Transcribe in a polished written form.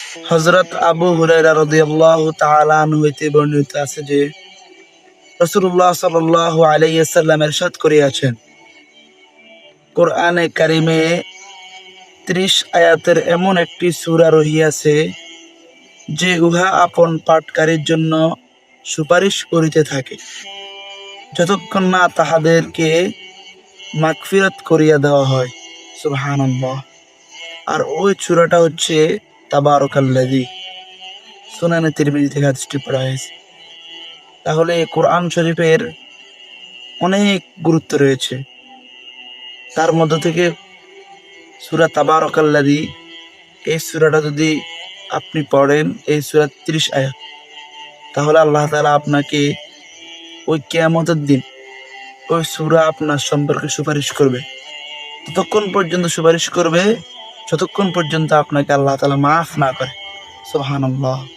হযরত আবু হুরায়রা রাদিয়াল্লাহু তাআলা আনহু হইতে বর্ণিত আছে যে রাসূলুল্লাহ সাল্লাল্লাহু আলাইহি ওয়াসাল্লাম ইরশাদ করিয়াছেন, কোরআনে কারিমে ৩০ আয়াতের এমন একটি সূরা রহিয়াছে যে উহা আপন পাঠকারীর জন্য সুপারিশ করিতে থাকে যতক্ষণ না তাহাদেরকে মাগফিরাত করিয়া দেওয়া হয়। সুবহানাল্লাহ। আর ওই সূরাটা হচ্ছে তাবারাকাল্লাযী। সুনানে তিরমিজি থেকে হাদিসটি পড়া হয়েছে। তাহলে কোরআন শরীফের অনেক গুরুত্ব রয়েছে। তার মধ্য থেকে সূরা তাবারাকাল্লাযী, এই সূরাটা যদি আপনি পড়েন, এই সূরা ৩০ আয়াত, তাহলে আল্লাহ তাআলা আপনাকে ওই কিয়ামতের দিন ওই সূরা আপনার সম্পর্কে সুপারিশ করবে। ততক্ষণ পর্যন্ত সুপারিশ করবে যতক্ষণ পর্যন্ত আপনাকে আল্লাহ তাআলা মাফ না করে। সুবহানাল্লাহ।